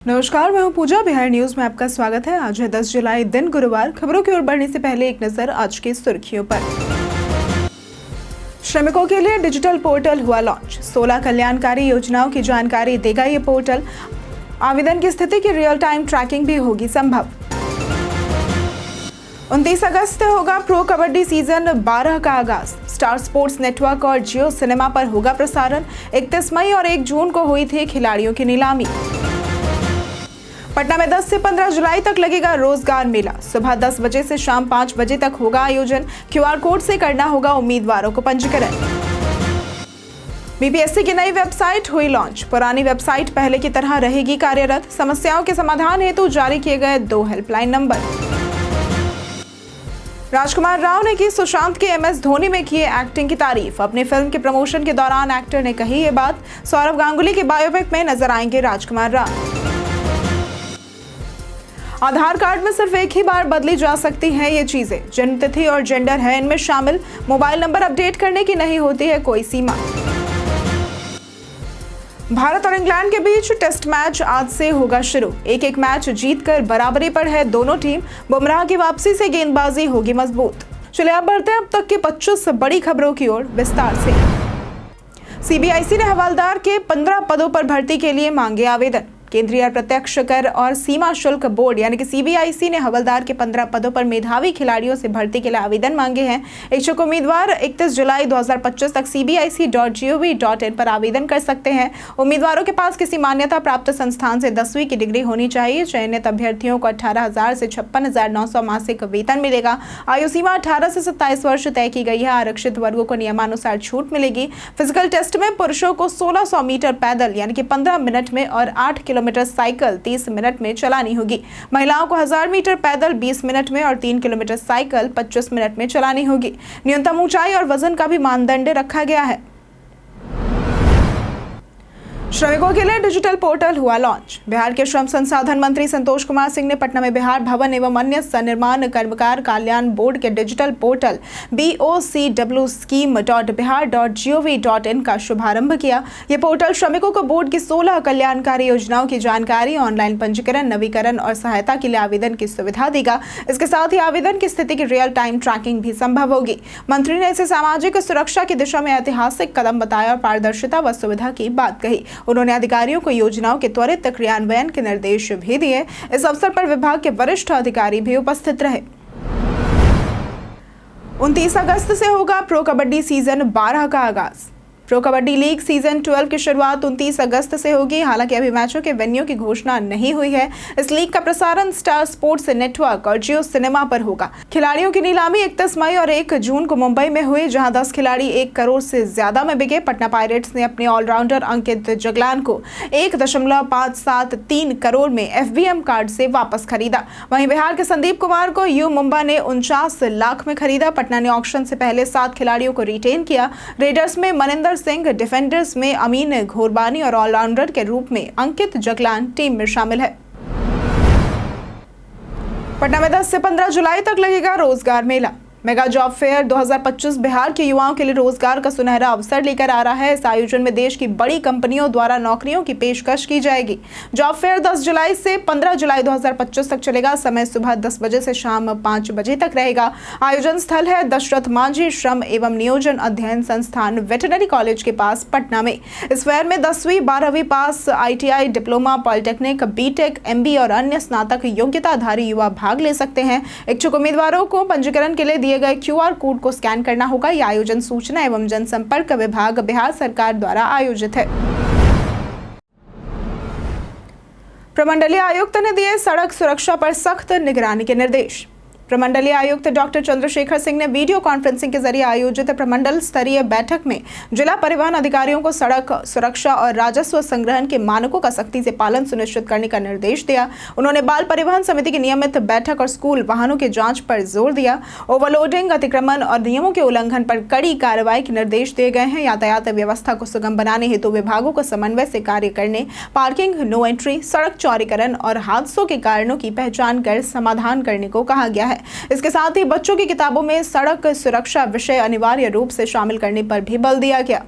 नमस्कार, मैं हूं पूजा। बिहार न्यूज में आपका स्वागत है। आज है 10 जुलाई, दिन गुरुवार। खबरों की ओर बढ़ने से पहले एक नजर आज की सुर्खियों पर। श्रमिकों के लिए डिजिटल पोर्टल हुआ लॉन्च। 16 कल्याणकारी योजनाओं की जानकारी देगा ये पोर्टल। आवेदन की स्थिति की रियल टाइम ट्रैकिंग भी होगी संभव। 29 अगस्त से होगा प्रो कबड्डी सीजन 12 का आगाज। स्टार स्पोर्ट्स नेटवर्क और जियो सिनेमा पर होगा प्रसारण। 31 मई और 1 जून को हुई थी खिलाड़ियों की नीलामी। पटना में 10 से 15 जुलाई तक लगेगा रोजगार मेला। सुबह 10 बजे से शाम 5 बजे तक होगा आयोजन। क्यूआर कोड से करना होगा उम्मीदवारों को पंजीकरण। बीपीएससी की नई वेबसाइट हुई लॉन्च। पुरानी वेबसाइट पहले की तरह रहेगी कार्यरत। समस्याओं के समाधान हेतु जारी किए गए 2 हेल्पलाइन नंबर। राजकुमार राव ने की सुशांत के एमएस धोनी में किए एक्टिंग की तारीफ। अपनी फिल्म के प्रमोशन के दौरान एक्टर ने कही ये बात। सौरव गांगुली के बायोपिक में नजर आएंगे राजकुमार राव। आधार कार्ड में सिर्फ एक ही बार बदली जा सकती हैं ये चीजें। जन्म तिथि और जेंडर है इनमें शामिल। मोबाइल नंबर अपडेट करने की नहीं होती है कोई सीमा। भारत और इंग्लैंड के बीच टेस्ट मैच आज से होगा शुरू। एक मैच जीतकर बराबरी पर है दोनों टीम। बुमराह की वापसी से गेंदबाजी होगी मजबूत। चलिए अब बढ़ते हैं अब तक की 25 बड़ी खबरों की ओर विस्तार से। सीबीआईसी ने हवालदार के 15 पदों पर भर्ती के लिए मांगे आवेदन। केंद्रीय प्रत्यक्ष कर और सीमा शुल्क बोर्ड यानी कि सीबीआईसी ने हवलदार के 15 पदों पर मेधावी खिलाड़ियों से भर्ती के लिए आवेदन मांगे हैं। इच्छुक उम्मीदवार 31 जुलाई 2025 तक cbic.gov.in पर आवेदन कर सकते हैं। उम्मीदवारों के पास किसी मान्यता प्राप्त संस्थान से 10वीं की डिग्री होनी चाहिए। चयनित अभ्यर्थियों को 18,000 से 56,900 मासिक वेतन मिलेगा। आयु सीमा 18 से 27 वर्ष तय की गई है। आरक्षित वर्गों को नियमानुसार छूट मिलेगी। फिजिकल टेस्ट में पुरुषों को 1600 मीटर पैदल यानी कि 15 मिनट में और 8 किलोमीटर साइकिल 30 मिनट में चलानी होगी। महिलाओं को 1000 मीटर पैदल 20 मिनट में और 3 किलोमीटर साइकिल 25 मिनट में चलानी होगी। न्यूनतम ऊंचाई और वजन का भी मानदंड रखा गया है। श्रमिकों के लिए डिजिटल पोर्टल हुआ लॉन्च। बिहार के श्रम संसाधन मंत्री संतोष कुमार सिंह ने पटना में बिहार भवन एवं अन्य सन्निर्माण कर्मकार कल्याण बोर्ड के डिजिटल पोर्टल bocwscheme.bihar.gov.in का शुभारंभ किया। ये पोर्टल श्रमिकों को बोर्ड की 16 कल्याणकारी योजनाओं की जानकारी, ऑनलाइन पंजीकरण, नवीकरण और सहायता के लिए आवेदन की सुविधा देगा। इसके साथ ही आवेदन की स्थिति की रियल टाइम ट्रैकिंग भी संभव होगी। मंत्री ने इसे सामाजिक सुरक्षा की दिशा में ऐतिहासिक कदम बताया और पारदर्शिता व सुविधा की बात कही। उन्होंने अधिकारियों को योजनाओं के त्वरित क्रियान्वयन के निर्देश भी दिए। इस अवसर पर विभाग के वरिष्ठ अधिकारी भी उपस्थित रहे। 29 अगस्त से होगा प्रो कबड्डी सीजन 12 का आगाज। प्रो कबड्डी लीग सीजन 12 की शुरुआत 29 अगस्त से होगी। हालांकि अभी मैचों के वेन्यू की घोषणा नहीं हुई है। इस लीग का प्रसारण स्टार स्पोर्ट्स नेटवर्क और जियो सिनेमा पर होगा। खिलाड़ियों की नीलामी 31 मई और 1 जून को मुंबई में हुई, जहां 10 खिलाड़ी 1 करोड़ से ज्यादा में बिके। पटना पायरेट्स ने अपने ऑलराउंडर अंकित जगलान को 1.573 करोड़ में FBM कार्ड से वापस खरीदा। वहीं बिहार के संदीप कुमार को यू मुंबा ने 49 लाख में खरीदा। पटना ने ऑक्शन से पहले 7 खिलाड़ियों को रिटेन किया। रेडर्स में मनिंदर सिंह, डिफेंडर्स में अमीन घोरबानी और ऑलराउंडर के रूप में अंकित जगलान टीम में शामिल है। पटना में 10 से 15 जुलाई तक लगेगा रोजगार मेला। मेगा जॉब फेयर 2025 बिहार के युवाओं के लिए रोजगार का सुनहरा अवसर लेकर आ रहा है। इस आयोजन में देश की बड़ी कंपनियों द्वारा नौकरियों की पेशकश की जाएगी। जॉब फेयर 10 जुलाई से 15 जुलाई 2025 तक चलेगा। समय सुबह 10 बजे से शाम 5 बजे तक रहेगा। आयोजन स्थल है दशरथ मांझी श्रम एवं नियोजन अध्ययन संस्थान वेटरनरी कॉलेज के पास पटना में। इस फेयर में 10वीं 12वीं पास, ITI, diploma, polytechnic, BTech, MBA और अन्य स्नातक योग्यताधारी युवा भाग ले सकते हैं। इच्छुक उम्मीदवारों को पंजीकरण के लिए दिए गए QR कोड को स्कैन करना होगा। यह आयोजन सूचना एवं जनसंपर्क विभाग बिहार सरकार द्वारा आयोजित है। प्रमंडलीय आयुक्त ने दिए सड़क सुरक्षा पर सख्त निगरानी के निर्देश। प्रमंडलीय आयुक्त डॉक्टर चंद्रशेखर सिंह ने वीडियो कॉन्फ्रेंसिंग के जरिए आयोजित प्रमंडल स्तरीय बैठक में जिला परिवहन अधिकारियों को सड़क सुरक्षा और राजस्व संग्रहण के मानकों का सख्ती से पालन सुनिश्चित करने का निर्देश दिया। उन्होंने बाल परिवहन समिति की नियमित बैठक और स्कूल वाहनों की जांच पर जोर दिया। ओवरलोडिंग, अतिक्रमण और नियमों के उल्लंघन पर कड़ी कार्रवाई के निर्देश दिए गए हैं। यातायात व्यवस्था को सुगम बनाने हेतु विभागों को समन्वय से कार्य करने, पार्किंग, नो एंट्री, सड़क चौड़ीकरण और हादसों के कारणों की पहचान कर समाधान करने को कहा गया है। इसके साथ ही बच्चों की किताबों में सड़क सुरक्षा विषय अनिवार्य रूप से शामिल करने पर भी बल दिया गया।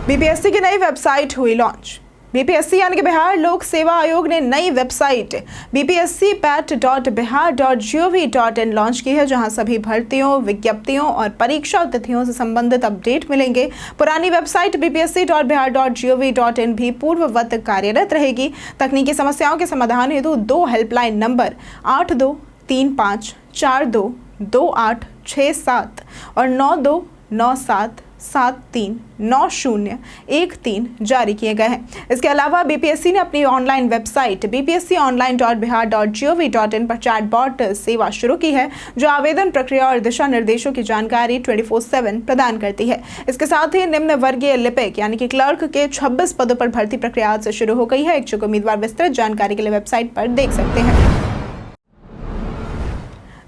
बीपीएससी की नई वेबसाइट हुई लॉन्च। बीपीएससी यानी कि बिहार लोक सेवा आयोग ने नई वेबसाइट bpscpat.bihar.gov.in लॉन्च की है, जहां सभी भर्तियों, विज्ञप्तियों और परीक्षा तिथियों से संबंधित अपडेट मिलेंगे। पुरानी वेबसाइट bpsc.bihar.gov.in भी पूर्ववत कार्यरत रहेगी। तकनीकी समस्याओं के समाधान हेतु 2 हेल्पलाइन नंबर 8235422867 और 9297739013 जारी किए गए हैं। इसके अलावा बीपीएससी ने अपनी ऑनलाइन वेबसाइट bpsconline.bihar.gov.in पर चैटबॉट सेवा शुरू की है, जो आवेदन प्रक्रिया और दिशा निर्देशों की जानकारी 24/7 प्रदान करती है। इसके साथ ही निम्न वर्गीय लिपिक यानी कि क्लर्क के 26 पदों पर भर्ती प्रक्रिया आज से शुरू हो गई है। इच्छुक उम्मीदवार विस्तृत जानकारी के लिए वेबसाइट पर देख सकते हैं।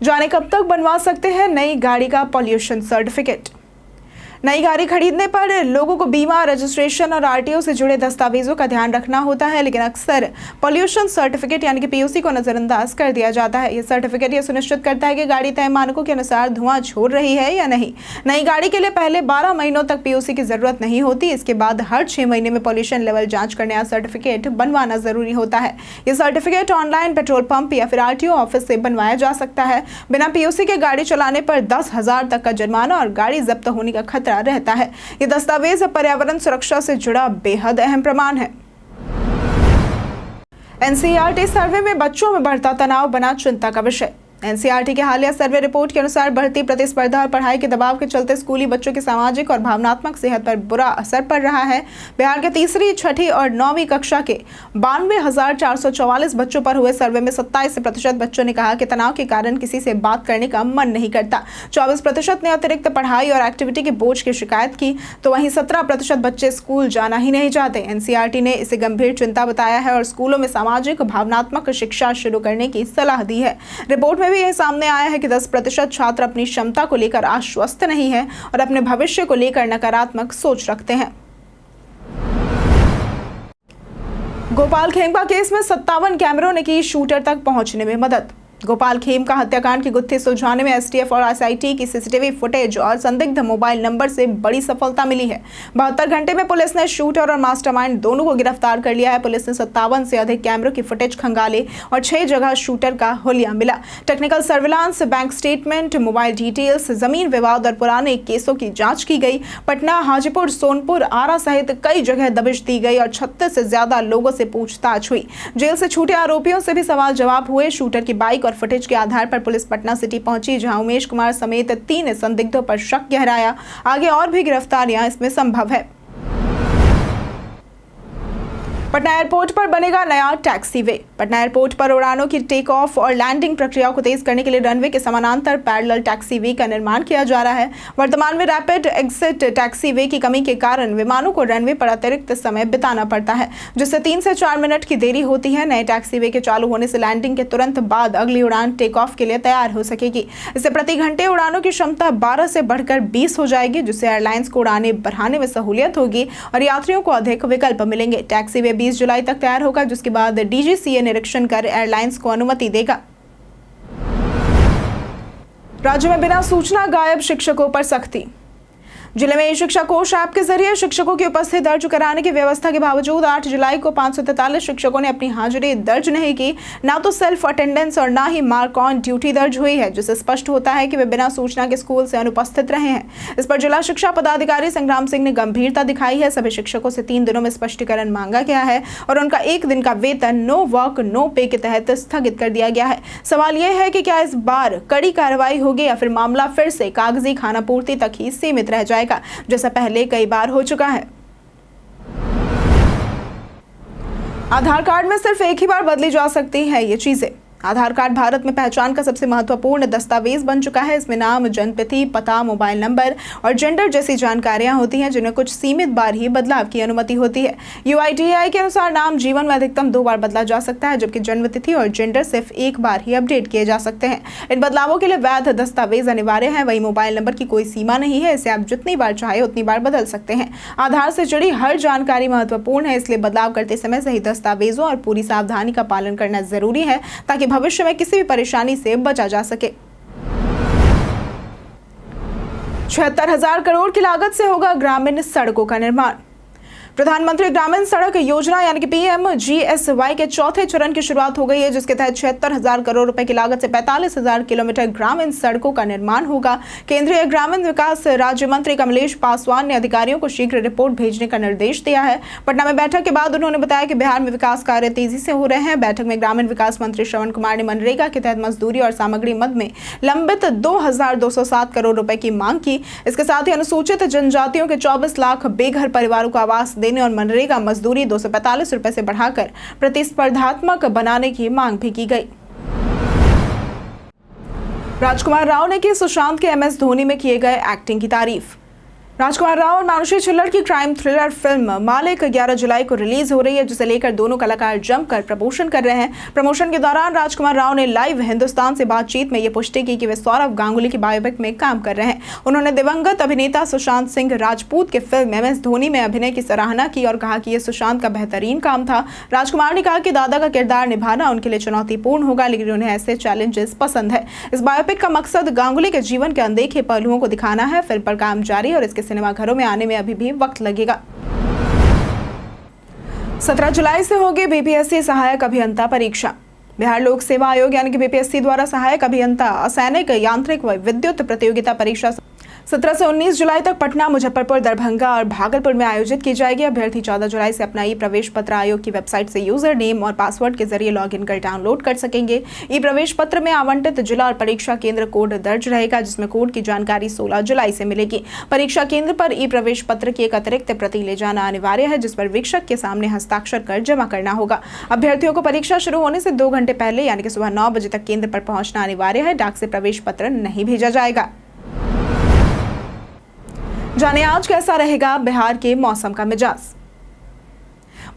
जाने कब तक बनवा सकते हैं नई गाड़ी का पॉल्यूशन सर्टिफिकेट। नई गाड़ी खरीदने पर लोगों को बीमा, रजिस्ट्रेशन और आरटीओ से जुड़े दस्तावेजों का ध्यान रखना होता है, लेकिन अक्सर पॉल्यूशन सर्टिफिकेट यानी कि पीयूसी को नजरअंदाज कर दिया जाता है। यह सर्टिफिकेट यह सुनिश्चित करता है कि गाड़ी तय मानकों के अनुसार धुआं छोड़ रही है या नहीं। नई गाड़ी के लिए पहले 12 महीनों तक पीयूसी की जरूरत नहीं होती। इसके बाद हर 6 महीने में पॉल्यूशन लेवल जांच कर नया सर्टिफिकेट बनवाना जरूरी होता है। यह सर्टिफिकेट ऑनलाइन पेट्रोल पंप या फिर आरटीओ ऑफिस से बनवाया जा सकता है। बिना पीयूसी के गाड़ी चलाने पर 10,000 तक का जुर्माना और गाड़ी जब्त होने का खतरा रहता है। ये दस्तावेज पर्यावरण सुरक्षा से जुड़ा बेहद अहम प्रमाण है। एनसीईआरटी सर्वे में बच्चों में बढ़ता तनाव बना चिंता का विषय। एनसीईआरटी के हालिया सर्वे रिपोर्ट के अनुसार बढ़ती प्रतिस्पर्धा और पढ़ाई के दबाव के चलते स्कूली बच्चों की सामाजिक और भावनात्मक सेहत पर बुरा असर पड़ रहा है। बिहार के 3री, 6ठी और 9वीं कक्षा के 92,444 बच्चों पर हुए सर्वे में 27% बच्चों ने कहा कि तनाव के कारण किसी से बात करने का मन नहीं करता। 24% ने अतिरिक्त पढ़ाई और एक्टिविटी के बोझ की शिकायत की, तो वहीं 17% बच्चे स्कूल जाना ही नहीं चाहते। एनसीईआरटी ने इसे गंभीर चिंता बताया है और स्कूलों में सामाजिक भावनात्मक शिक्षा शुरू करने की सलाह दी है। रिपोर्ट में भी यह सामने आया है कि 10% छात्र अपनी क्षमता को लेकर आश्वस्त नहीं है और अपने भविष्य को लेकर नकारात्मक सोच रखते हैं। गोपाल खेम का केस में 57 कैमरों ने की शूटर तक पहुंचने में मदद। गोपाल खेम का हत्याकांड की गुत्थी सुलझाने में एसटीएफ और एसआईटी की सीसीटीवी फुटेज और संदिग्ध मोबाइल नंबर से बड़ी सफलता मिली है। 72 घंटे में पुलिस ने शूटर और मास्टरमाइंड दोनों को गिरफ्तार कर लिया है। पुलिस ने 57 से अधिक कैमरों की फुटेज खंगाले और 6 जगह शूटर का हुलिया मिला। Technical surveillance, bank statement, mobile details, जमीन विवाद और पुराने केसों की जांच की गई। पटना, हाजीपुर, सोनपुर, आरा सहित कई जगह दबिश दी गई और 36 से ज्यादा लोगों से पूछताछ हुई। जेल से छूटे आरोपियों से भी सवाल जवाब हुए। शूटर की बाइक और फुटेज के आधार पर पुलिस पटना सिटी पहुंची, जहां उमेश कुमार समेत 3 संदिग्धों पर शक गहराया। आगे और भी गिरफ्तारियां इसमें संभव है। पटना एयरपोर्ट पर बनेगा नया टैक्सी वे। पटना एयरपोर्ट पर उड़ानों की टेक ऑफ और लैंडिंग प्रक्रिया को तेज करने के लिए रनवे के समानांतर पैरेलल टैक्सी वे का निर्माण किया जा रहा है। वर्तमान में रैपिड एग्जिट टैक्सी वे की कमी के कारण विमानों को रनवे पर अतिरिक्त समय बिताना पड़ता है, जिससे 3 से 4 मिनट की देरी होती है। नए टैक्सी वे के चालू होने से लैंडिंग के तुरंत बाद अगली उड़ान टेक ऑफ के लिए तैयार हो सकेगी। इससे प्रति घंटे उड़ानों की क्षमता 12 से बढ़कर 20 हो जाएगी, जिससे एयरलाइंस को उड़ानें बढ़ाने में सहूलियत होगी और यात्रियों को अधिक विकल्प मिलेंगे। टैक्सी वे 20 जुलाई तक तैयार होगा, जिसके बाद डीजीसीए निरीक्षण कर एयरलाइंस को अनुमति देगा। राज्य में बिना सूचना गायब शिक्षकों पर सख्ती। जिले में शिक्षा कोष ऐप के जरिए शिक्षकों की उपस्थिति दर्ज कराने की व्यवस्था के बावजूद 8 जुलाई को 543 शिक्षकों ने अपनी हाजिरी दर्ज नहीं की। ना तो सेल्फ अटेंडेंस और ना ही मार्क ऑन ड्यूटी दर्ज हुई है, जिससे स्पष्ट होता है कि वे बिना सूचना के स्कूल से अनुपस्थित रहे हैं। इस पर जिला शिक्षा पदाधिकारी संग्राम सिंह ने गंभीरता दिखाई है। सभी शिक्षकों से 3 दिनों में स्पष्टीकरण मांगा गया है और उनका 1 दिन का वेतन नो वर्क नो पे के तहत स्थगित कर दिया गया है। सवाल यह है कि क्या इस बार कड़ी कार्रवाई होगी या फिर मामला फिर से कागजी खानापूर्ति तक ही सीमित रह जाएगा, जैसा पहले कई बार हो चुका है। आधार कार्ड में सिर्फ एक ही बार बदली जा सकती है ये चीजें। आधार कार्ड भारत में पहचान का सबसे महत्वपूर्ण दस्तावेज बन चुका है। इसमें नाम, जन्मतिथि, पता, मोबाइल नंबर और जेंडर जैसी जानकारियां होती हैं, जिन्हें कुछ सीमित बार ही बदलाव की अनुमति होती है। यूआईडीएआई के अनुसार नाम जीवन में अधिकतम 2 बार बदला जा सकता है, जबकि जन्मतिथि और जेंडर सिर्फ 1 बार ही अपडेट किए जा सकते हैं। इन बदलावों के लिए वैध दस्तावेज अनिवार्य है। वही मोबाइल नंबर की कोई सीमा नहीं है, इसे आप जितनी बार चाहे उतनी बार बदल सकते हैं। आधार से जुड़ी हर जानकारी महत्वपूर्ण है, इसलिए बदलाव करते समय सही दस्तावेजों और पूरी सावधानी का पालन करना जरूरी है, ताकि भविष्य में किसी भी परेशानी से बचा जा सके। 76,000 करोड़ की लागत से होगा ग्रामीण सड़कों का निर्माण। प्रधानमंत्री ग्रामीण सड़क योजना यानी कि PMGSY के चौथे चरण की शुरुआत हो गई है, जिसके तहत 76,000 करोड़ रुपए की लागत से 45,000 किलोमीटर ग्रामीण सड़कों का निर्माण होगा। केंद्रीय ग्रामीण विकास राज्य मंत्री कमलेश पासवान ने अधिकारियों को शीघ्र रिपोर्ट भेजने का निर्देश दिया है। पटना में बैठक के बाद उन्होंने बताया कि बिहार में विकास कार्य तेजी से हो रहे हैं। बैठक में ग्रामीण विकास मंत्री श्रवण कुमार ने मनरेगा के तहत मजदूरी और सामग्री मद में लंबित 2,207 करोड़ रुपए की मांग की। इसके साथ ही अनुसूचित जनजातियों के 24 लाख बेघर परिवारों को आवास देने और मनरेगा मजदूरी 245 रुपए से बढ़ाकर प्रतिस्पर्धात्मक बनाने की मांग भी की गई। राजकुमार राव ने की सुशांत के MS धोनी में किए गए एक्टिंग की तारीफ। राजकुमार राव और मानुषी छिल्लर की क्राइम थ्रिलर फिल्म मालिक 11 जुलाई को रिलीज हो रही है, जिसे लेकर दोनों कलाकार जमकर प्रमोशन कर रहे हैं। प्रमोशन के दौरान राजकुमार राव ने लाइव हिंदुस्तान से बातचीत में ये पुष्टि की कि वे सौरव गांगुली की बायोपिक में काम कर रहे हैं। उन्होंने दिवंगत अभिनेता सुशांत सिंह राजपूत के फिल्म MS धोनी में अभिनय की सराहना की और कहा कि यह सुशांत का बेहतरीन काम था। राजकुमार ने कहा कि दादा का किरदार निभाना उनके लिए चुनौतीपूर्ण होगा, लेकिन उन्हें ऐसे चैलेंजेस पसंद है। इस बायोपिक का मकसद गांगुली के जीवन के अनदेखे पहलुओं को दिखाना है। फिल्म पर काम जारी और इसके सिनेमाघरों में आने में अभी भी वक्त लगेगा। 17 जुलाई से होगी BPSC सहायक अभियंता परीक्षा। बिहार लोक सेवा आयोग यानी कि BPSC द्वारा सहायक अभियंता, असैनिक, यांत्रिक व विद्युत प्रतियोगिता परीक्षा 17 से 19 जुलाई तक पटना, मुजफ्फरपुर, दरभंगा और भागलपुर में आयोजित की जाएगी। अभ्यर्थी 14 जुलाई से अपना प्रवेश पत्र आयोग की वेबसाइट से यूजर नेम और पासवर्ड के जरिए लॉगिन कर डाउनलोड कर सकेंगे। प्रवेश पत्र में आवंटित जिला और परीक्षा केंद्र कोड दर्ज रहेगा, जिसमें कोड की जानकारी 16 जुलाई से मिलेगी। परीक्षा केंद्र पर प्रवेश पत्र की एक अतिरिक्त प्रति ले जाना अनिवार्य है, जिस पर वीक्षक के सामने हस्ताक्षर कर जमा करना होगा। अभ्यर्थियों को परीक्षा शुरू होने से 2 घंटे पहले यानी कि सुबह 9 बजे तक केंद्र पर पहुंचना अनिवार्य है। डाक से प्रवेश पत्र नहीं भेजा जाएगा। जाने आज कैसा रहेगा बिहार के मौसम का मिजाज।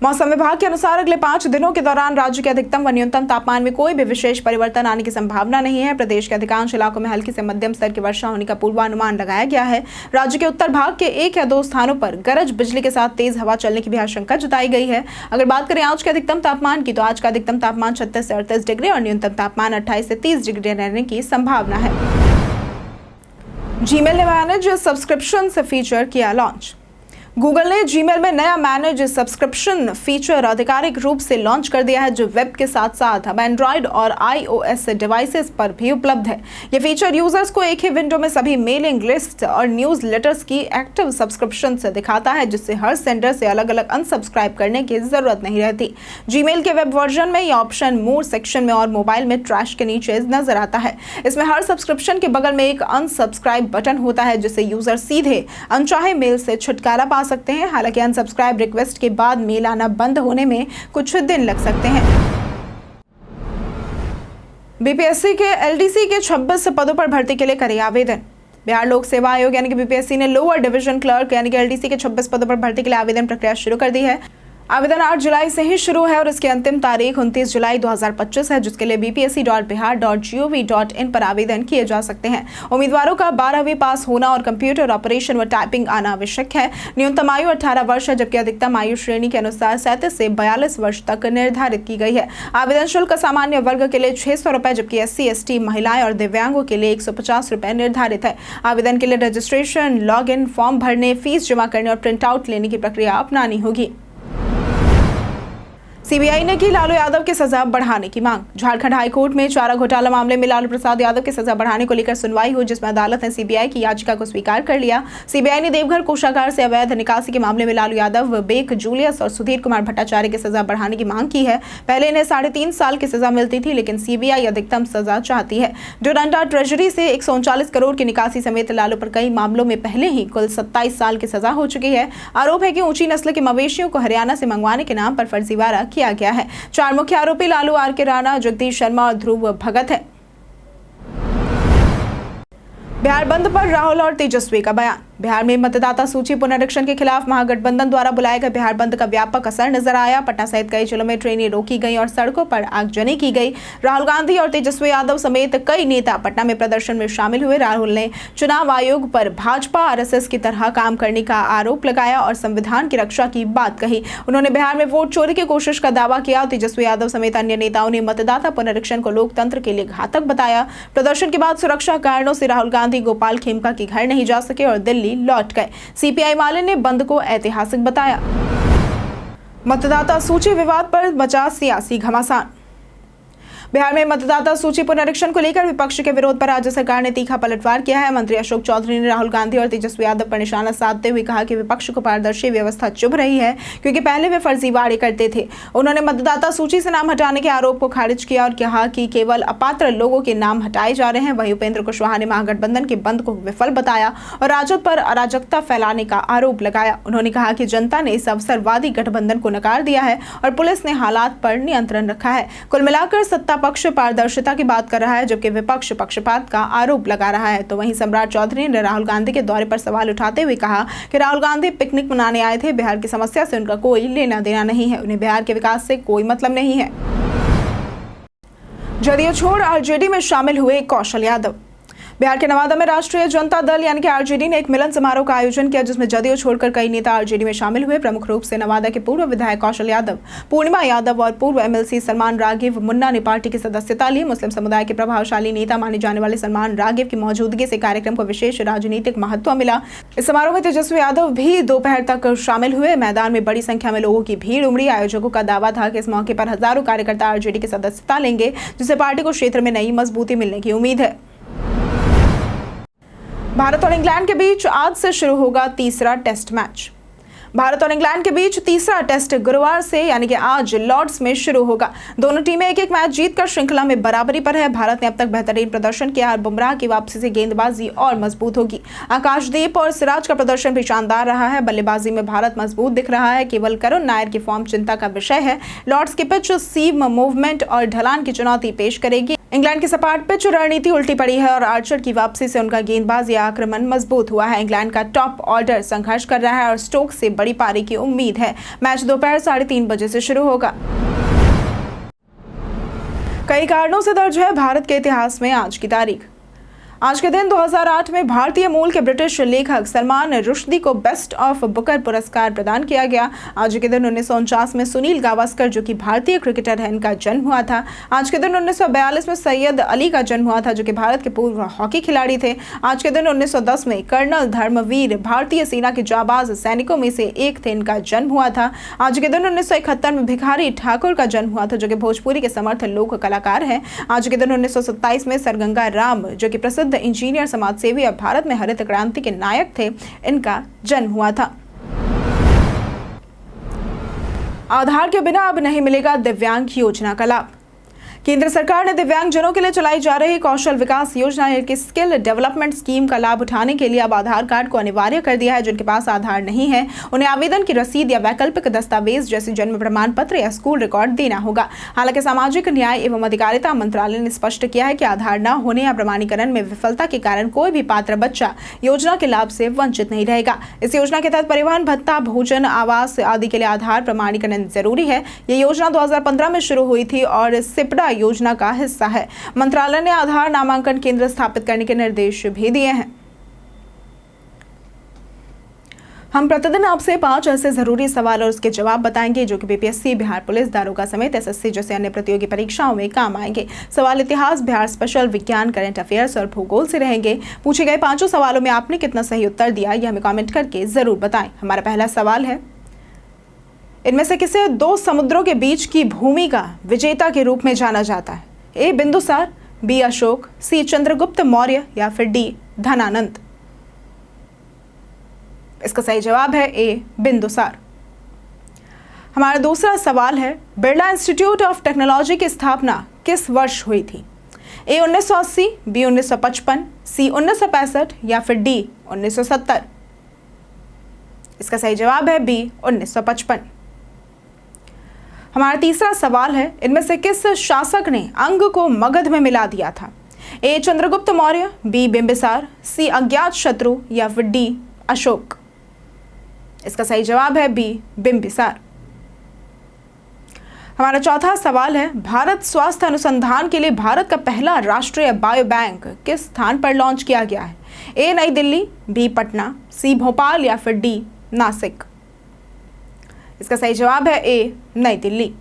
मौसम विभाग के अनुसार अगले 5 दिनों के दौरान राज्य के अधिकतम व न्यूनतम तापमान में कोई भी विशेष परिवर्तन आने की संभावना नहीं है। प्रदेश के अधिकांश इलाकों में हल्की से मध्यम स्तर की वर्षा होने का पूर्वानुमान लगाया गया है। राज्य के उत्तर भाग के 1 या 2 स्थानों पर गरज बिजली के साथ तेज हवा चलने की भी आशंका जताई गई है। अगर बात करें आज के अधिकतम तापमान की, तो आज का अधिकतम तापमान 36 से 38 डिग्री और न्यूनतम तापमान 28 से 30 डिग्री रहने की संभावना है। जीमेल ने मैनेज सब्सक्रिप्शन फीचर किया लॉन्च। गूगल ने जीमेल में नया मैनेज सब्सक्रिप्शन फीचर आधिकारिक रूप से लॉन्च कर दिया है, जो वेब के साथ साथ अब एंड्रॉइड और iOS डिवाइसेस पर भी उपलब्ध है। यह फीचर यूजर्स को एक ही विंडो में सभी मेलिंग लिस्ट और न्यूज लेटर्स की एक्टिव सब्सक्रिप्शन से दिखाता है, जिससे हर सेंडर से अलग अलग अनसब्सक्राइब करने की जरूरत नहीं रहती। जीमेल के वेब वर्जन में यह ऑप्शन मोर सेक्शन में और मोबाइल में ट्रैश के नीचे नजर आता है। इसमें हर सब्सक्रिप्शन के बगल में एक अनसब्सक्राइब बटन होता है, जिससे यूजर सीधे अनचाहे मेल से छुटकारा पा सकते हैं। हालांकि अनसब्सक्राइब रिक्वेस्ट के बाद मेल आना बंद होने में कुछ दिन लग सकते हैं। BPSC के LDC के 26 पदों पर भर्ती के लिए करें आवेदन। बिहार लोक सेवा आयोग यानी कि BPSC ने लोअर डिवीजन क्लर्क यानी कि LDC के 26 पदों पर भर्ती के लिए आवेदन प्रक्रिया शुरू कर दी है। आवेदन 8 जुलाई से ही शुरू है और इसकी अंतिम तारीख 29 जुलाई 2025 है, जिसके लिए bpsc.bihar.gov.in पर आवेदन किए जा सकते हैं। उम्मीदवारों का 12वीं पास होना और कंप्यूटर ऑपरेशन व टाइपिंग आना आवश्यक है। न्यूनतम आयु 18 वर्ष है, जबकि अधिकतम आयु श्रेणी के अनुसार 37 से 42 वर्ष तक निर्धारित की गई है। आवेदन शुल्क सामान्य वर्ग के लिए 600 रुपए, जबकि SC, ST, महिलाएं और दिव्यांगों के लिए 150 रुपए निर्धारित है। आवेदन के लिए रजिस्ट्रेशन, लॉग इन, फॉर्म भरने, फीस जमा करने और प्रिंट आउट लेने की प्रक्रिया अपनानी होगी। CBI ने की लालू यादव की सजा बढ़ाने की मांग। झारखंड हाईकोर्ट में चारा घोटाला मामले में लालू प्रसाद यादव की सजा बढ़ाने को लेकर सुनवाई हुई, जिसमें अदालत ने CBI की याचिका को स्वीकार कर लिया। CBI ने देवघर कोषागार से अवैध निकासी के मामले में लालू यादव, बेक जूलियस और सुधीर कुमार भट्टाचार्य की सजा बढ़ाने की मांग की है। पहले इन्हें 3.5 साल की सजा मिलती थी, लेकिन CBI अधिकतम सजा चाहती है। डोरंडा ट्रेजरी से 139 करोड़ की निकासी समेत लालू पर कई मामलों में पहले ही कुल 27 साल की सजा हो चुकी है। आरोप है कि ऊंची नस्ल के मवेशियों को हरियाणा से मंगवाने के नाम पर फर्जीवाड़ा किया गया है। 4 मुख्य आरोपी लालू, RK राणा, जगदीश शर्मा और ध्रुव भगत है। बिहार बंद पर राहुल और तेजस्वी का बयान। बिहार में मतदाता सूची पुनरीक्षण के खिलाफ महागठबंधन द्वारा बुलाए गए बिहार बंद का व्यापक असर नजर आया। पटना सहित कई जिलों में ट्रेनें रोकी गई और सड़कों पर आगजनी की गई। राहुल गांधी और तेजस्वी यादव समेत कई नेता पटना में प्रदर्शन में शामिल हुए। राहुल ने चुनाव आयोग पर भाजपा RSS की तरह काम करने का आरोप लगाया और संविधान की रक्षा की बात कही। उन्होंने बिहार में वोट चोरी की कोशिश का दावा किया। तेजस्वी यादव समेत अन्य नेताओं ने मतदाता पुनरीक्षण को लोकतंत्र के लिए घातक बताया। प्रदर्शन के बाद सुरक्षा कारणों से राहुल गांधी गोपाल खेमका के घर नहीं जा सके और दिल्ली दिल्ली लौट गए। सीपीआई माले ने बंद को ऐतिहासिक बताया। मतदाता सूची विवाद पर मचा सियासी घमासान। बिहार में मतदाता सूची पुनरीक्षण को लेकर विपक्ष के विरोध पर राज्य सरकार ने तीखा पलटवार किया है। मंत्री अशोक चौधरी ने राहुल गांधी और तेजस्वी यादव पर निशाना साधते हुए कहा कि विपक्ष को पारदर्शी व्यवस्था चुभ रही है, क्योंकि पहले वे फर्जीवाड़े करते थे। उन्होंने मतदाता सूची से नाम हटाने के आरोप को खारिज किया और कहा कि केवल अपात्र लोगों के नाम हटाए जा रहे हैं। वहीं उपेंद्र कुशवाहा ने महागठबंधन के बंद को विफल बताया और राजद पर अराजकता फैलाने का आरोप लगाया। उन्होंने कहा कि जनता ने इस अवसरवादी गठबंधन को नकार दिया है और पुलिस ने हालात पर नियंत्रण रखा है। कुल मिलाकर सत्ता पक्ष पारदर्शिता की बात कर रहा है, जबकि विपक्ष पक्षपात का आरोप लगा रहा है। तो वहीं सम्राट चौधरी ने राहुल गांधी के दौरे पर सवाल उठाते हुए कहा कि राहुल गांधी पिकनिक मनाने आए थे, बिहार की समस्या से उनका कोई लेना देना नहीं है, उन्हें बिहार के विकास से कोई मतलब नहीं है। जदयू छोड़ आरजेडी में शामिल हुए कौशल यादव। बिहार के नवादा में राष्ट्रीय जनता दल यानी कि आरजेडी ने एक मिलन समारोह का आयोजन किया, जिसमें जदयू छोड़कर कई नेता आरजेडी में शामिल हुए। प्रमुख रूप से नवादा के पूर्व विधायक कौशल यादव, पूर्णिमा यादव और पूर्व एमएलसी सलमान राघव मुन्ना ने पार्टी की सदस्यता ली। मुस्लिम समुदाय के प्रभावशाली नेता माने जाने वाले सलमान राघव की मौजूदगी से कार्यक्रम को विशेष राजनीतिक महत्व मिला। इस समारोह में तेजस्वी यादव भी दोपहर तक शामिल हुए। मैदान में बड़ी संख्या में लोगों की भीड़ उमड़ी। आयोजकों का दावा था कि इस मौके पर हजारों कार्यकर्ता आरजेडी की सदस्यता लेंगे, जिससे पार्टी को क्षेत्र में नई मजबूती मिलने की उम्मीद है। भारत और इंग्लैंड के बीच आज से शुरू होगा तीसरा टेस्ट मैच। भारत और इंग्लैंड के बीच तीसरा टेस्ट गुरुवार से यानी कि आज लॉर्ड्स में शुरू होगा। दोनों टीमें एक एक मैच जीतकर श्रृंखला में बराबरी पर है। भारत ने अब तक बेहतरीन प्रदर्शन किया और बुमराह की वापसी से गेंदबाजी और मजबूत होगी। आकाशदीप और सिराज का प्रदर्शन भी शानदार रहा है। बल्लेबाजी में भारत मजबूत दिख रहा है। केवल करुण नायर की फॉर्म चिंता का विषय है। लॉर्ड्स की पिच सीम मूवमेंट और ढलान की चुनौती पेश करेगी। इंग्लैंड की सपाट पिच रणनीति उल्टी पड़ी है और आर्चर की वापसी से उनका गेंदबाजी आक्रमण मजबूत हुआ है। इंग्लैंड का टॉप ऑर्डर संघर्ष कर रहा है और स्टोक्स से बड़ी पारी की उम्मीद है। मैच दोपहर 3:30 बजे से शुरू होगा। कई कारणों से दर्ज है भारत के इतिहास में आज की तारीख। आज के दिन 2008 में भारतीय मूल के ब्रिटिश लेखक सलमान रुश्दी को बेस्ट ऑफ बुकर पुरस्कार प्रदान किया गया। आज के दिन 1949 में सुनील गावस्कर, जो कि भारतीय क्रिकेटर है, इनका जन्म हुआ था। आज के दिन 1942 में सैयद अली का जन्म हुआ था, जो कि भारत के पूर्व हॉकी खिलाड़ी थे। आज के दिन 1910 में कर्नल धर्मवीर, भारतीय सेना के जाबाज सैनिकों में से एक थे, इनका जन्म हुआ था। आज के दिन 1971 में भिखारी ठाकुर का जन्म हुआ था, जो कि भोजपुरी के समर्थ लोक कलाकार हैं। आज के दिन 1927 में सरगंगा राम, जो कि प्रसिद्ध इंजीनियर, समाजसेवी और भारत में हरित क्रांति के नायक थे, इनका जन्म हुआ था। आधार के बिना अब नहीं मिलेगा दिव्यांग योजना का लाभ। केंद्र सरकार ने दिव्यांगजनों के लिए चलाई जा रही कौशल विकास योजना की स्किल डेवलपमेंट स्कीम का लाभ उठाने के लिए अब आधार कार्ड को अनिवार्य कर दिया है। जिनके पास आधार नहीं है, उन्हें आवेदन की रसीद या वैकल्पिक दस्तावेज जैसे जन्म प्रमाण पत्र या स्कूल रिकॉर्ड देना होगा। हालांकि सामाजिक न्याय एवं अधिकारिता मंत्रालय ने स्पष्ट किया है कि आधार न होने या प्रमाणीकरण में विफलता के कारण कोई भी पात्र बच्चा योजना के लाभ से वंचित नहीं रहेगा। इस योजना के तहत परिवहन भत्ता, भोजन, आवास आदि के लिए आधार प्रमाणीकरण जरूरी है। ये योजना 2015 में शुरू हुई थी और सिपड़ा योजना का हिस्सा है। मंत्रालय ने आधार नामांकन केंद्र स्थापित करने के निर्देश भी दिए हैं। हम प्रतिदिन आपसे 5 ऐसे जरूरी सवाल और उसके जवाब बताएंगे जो कि बीपीएससी, बिहार पुलिस, दारोगा समेत एसएससी जैसे अन्य प्रतियोगी परीक्षाओं में काम आएंगे। सवाल इतिहास, बिहार स्पेशल, विज्ञान, करंट अफेयर्स और भूगोल से रहेंगे। पूछे गए 5 सवालों में आपने कितना सही उत्तर दिया, यह हमें कमेंट करके जरूर बताएं। हमारा पहला सवाल है, इनमें से किसे 2 समुद्रों के बीच की भूमि का विजेता के रूप में जाना जाता है? ए बिंदुसार, बी अशोक, सी चंद्रगुप्त मौर्य या फिर डी धनानंद। इसका सही जवाब है ए बिंदुसार। हमारा दूसरा सवाल है, बिरला इंस्टीट्यूट ऑफ टेक्नोलॉजी की स्थापना किस वर्ष हुई थी? ए 1980, बी 1955, सी 1965 या फिर डी 1970। इसका सही जवाब है बी 1955। हमारा तीसरा सवाल है, इनमें से किस शासक ने अंग को मगध में मिला दिया था? ए चंद्रगुप्त मौर्य, बी बिंबिसार, सी अज्ञात शत्रु या फिर डी अशोक। इसका सही जवाब है बी बिंबिसार। हमारा चौथा सवाल है, भारत स्वास्थ्य अनुसंधान के लिए भारत का पहला राष्ट्रीय बायो बैंक किस स्थान पर लॉन्च किया गया है? ए नई दिल्ली, बी पटना, सी भोपाल या फिर डी नासिक। इसका सही जवाब है ए नई दिल्ली।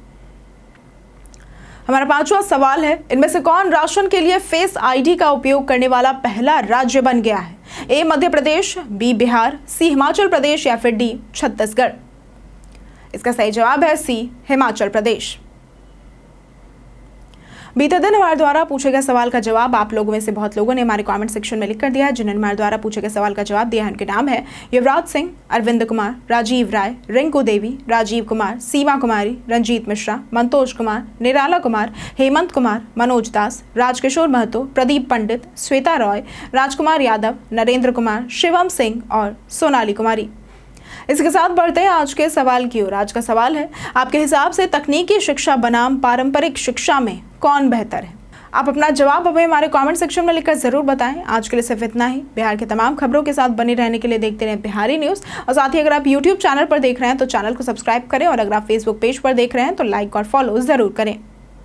हमारा 5वां सवाल है, इनमें से कौन राशन के लिए फेस आईडी का उपयोग करने वाला पहला राज्य बन गया है? ए मध्य प्रदेश, बी बिहार, सी हिमाचल प्रदेश या फिर डी छत्तीसगढ़। इसका सही जवाब है सी हिमाचल प्रदेश। बीते दिन हमारे द्वारा पूछे गए सवाल का जवाब आप लोगों में से बहुत लोगों ने हमारे कमेंट सेक्शन में लिख कर दिया है। जिन्होंने हमारे द्वारा पूछे गए सवाल का जवाब दिया है उनके नाम है युवराज सिंह, अरविंद कुमार, राजीव राय, रिंकू देवी, राजीव कुमार, सीमा कुमारी, रंजीत मिश्रा, मंतोष कुमार, निराला कुमार, हेमंत कुमार, मनोज दास, राजकिशोर महतो, प्रदीप पंडित, श्वेता रॉय, राजकुमार यादव, नरेंद्र कुमार, शिवम सिंह और सोनाली कुमारी। इसके साथ बढ़ते हैं आज के सवाल की ओर। आज का सवाल है, आपके हिसाब से तकनीकी शिक्षा बनाम पारंपरिक शिक्षा में कौन बेहतर है? आप अपना जवाब हमें हमारे कमेंट सेक्शन में लिखकर जरूर बताएं। आज के लिए सिर्फ इतना ही। बिहार के तमाम खबरों के साथ बने रहने के लिए देखते रहें बिहारी न्यूज़। और साथ ही अगर आप यूट्यूब चैनल पर देख रहे हैं तो चैनल को सब्सक्राइब करें, और अगर आप फेसबुक पेज पर देख रहे हैं तो लाइक और फॉलो जरूर करें।